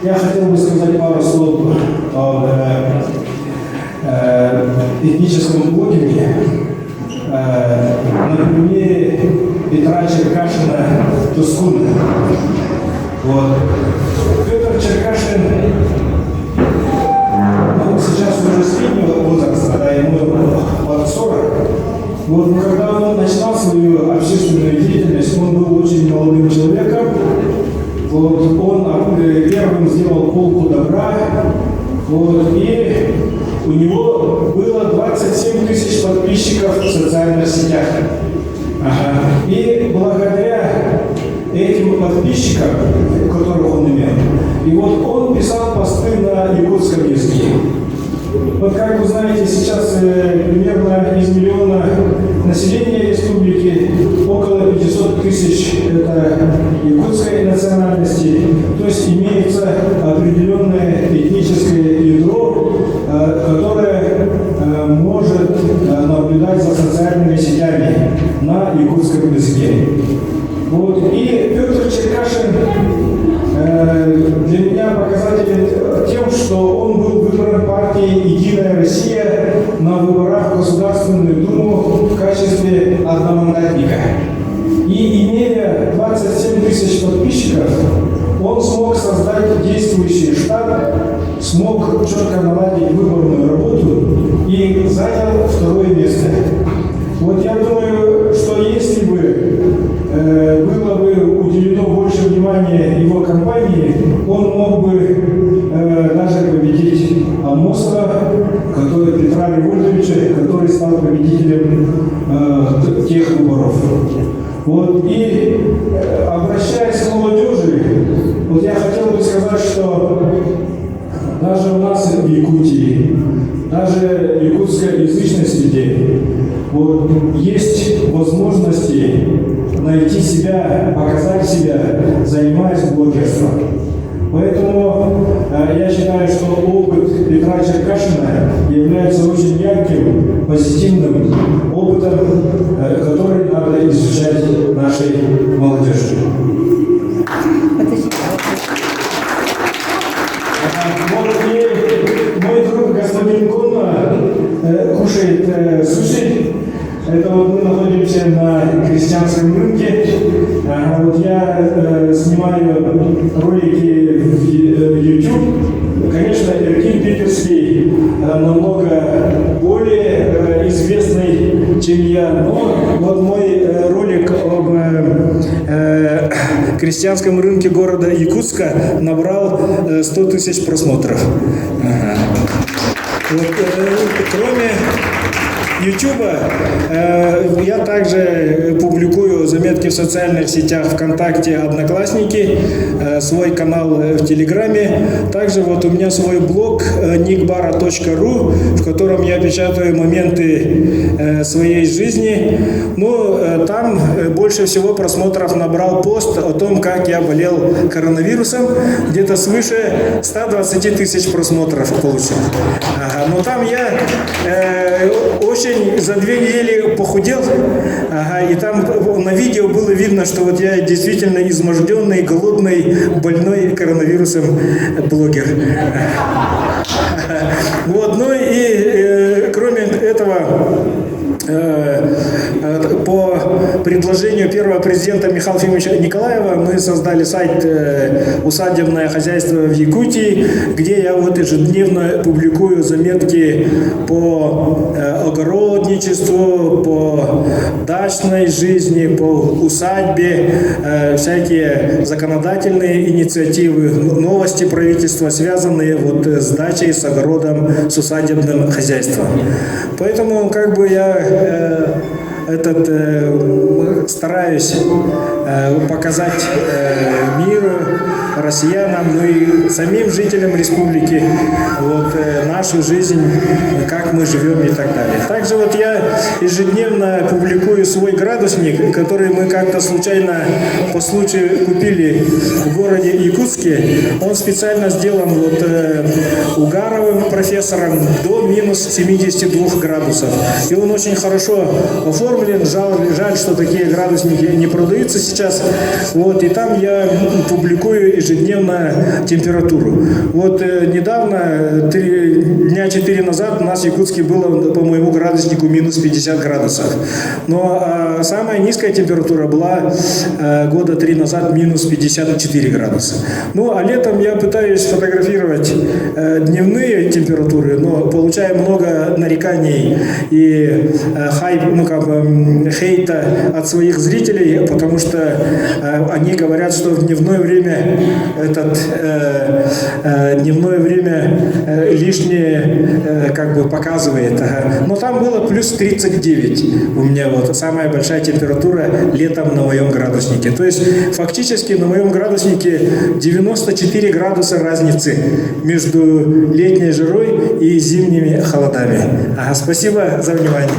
Я хотел бы сказать пару слов об этническом блогинге на примере Петра Черкашина Тускуна. Вот. Петр Черкашин, ну, сейчас уже среднего возраста, да, ему под 40. Вот, но когда он начинал свою общественную деятельность, он был очень молодым человеком. Вот, он первым сделал полку добра. Вот, и у него было 27 тысяч подписчиков в социальных сетях. Ага. И благодаря этим подписчикам, которых он имел, и вот он писал посты на якутском языке. Вот как вы знаете, сейчас примерно из миллиона населения республики около 500 тысяч это якутской национальности, то есть имеется определенное этническое ядро, которое может наблюдать за социальными сетями на якутском языке. Вот. И Петр Черкашин для меня показателен тем, что он был выбран партией «Единая Россия» на выборах в Государственную Думу в качестве одномандатника. И имея 27 тысяч подписчиков, он смог создать действующий штаб, смог четко наладить выборную работу и занял второе место. Вот я думаю, что если бы было бы уделено больше внимания его кампании, он мог бы даже победить Амосова, Петра Леонидовича, который стал победителем тех выборов. Вот. И обращаясь к молодежи, вот я хотел бы сказать, что даже у нас в Якутии, даже в якутскоязычной среде, вот, есть возможности найти себя, показать себя, занимаясь блогерством. Поэтому я считаю, что опыт Петра Черкашина является очень ярким, позитивным опытом, который надо изучать нашей молодежи. Вот и мой друг господин Конна кушает суши. Это вот мы находимся на крестьянском рынке. Вот я снимаю ролики в YouTube. Конечно, Эркин Питерский намного более известный, чем я. Но вот мой ролик об крестьянском рынке города Якутска набрал 100 тысяч просмотров. Вот, кроме Ютуба, я также публикую заметки в социальных сетях ВКонтакте, Одноклассники, свой канал в Телеграме. Также вот у меня свой блог nickbara.ru, в котором я печатаю моменты своей жизни. Ну, там больше всего просмотров набрал пост о том, как я болел коронавирусом. Где-то свыше 120 тысяч просмотров получил. Но там я очень за 2 недели похудел, и там на видео было видно, что вот я действительно изможденный, голодный, больной коронавирусом блогер. Вот, ну и кроме этого, по предложению первого президента Михаила Ефимовича Николаева мы создали сайт «Усадебное хозяйство в Якутии», где я вот ежедневно публикую заметки по огородничеству, по дачной жизни, по усадьбе, всякие законодательные инициативы, новости правительства, связанные вот с дачей, с огородом, с усадебным хозяйством. Поэтому как бы я стараюсь показать миру, россиянам, ну и самим жителям республики вот, нашу жизнь, как мы живем и так далее. Также вот я ежедневно публикую свой градусник, который мы как-то случайно по случаю купили в городе Якутске. Он специально сделан вот Угаровым профессором до минус 72 градусов. И он очень хорошо оформлен. Жаль, что такие градусники не продаются сейчас. Вот, и там я публикую ежедневно температуру. Вот недавно, 4 дня назад у нас в Якутске было по моему градуснику минус 50 градусов. Но самая низкая температура была года 3 назад минус 54 градуса. Ну, а летом я пытаюсь фотографировать дневные температуры, но получаю много нареканий и хейта от своих зрителей, потому что они говорят, что в дневное время лишнее показывает. Но там было плюс 39 у меня, вот самая большая температура летом на моем градуснике. То есть фактически на моем градуснике 94 градуса разницы между летней жарой и зимними холодами. Спасибо за внимание.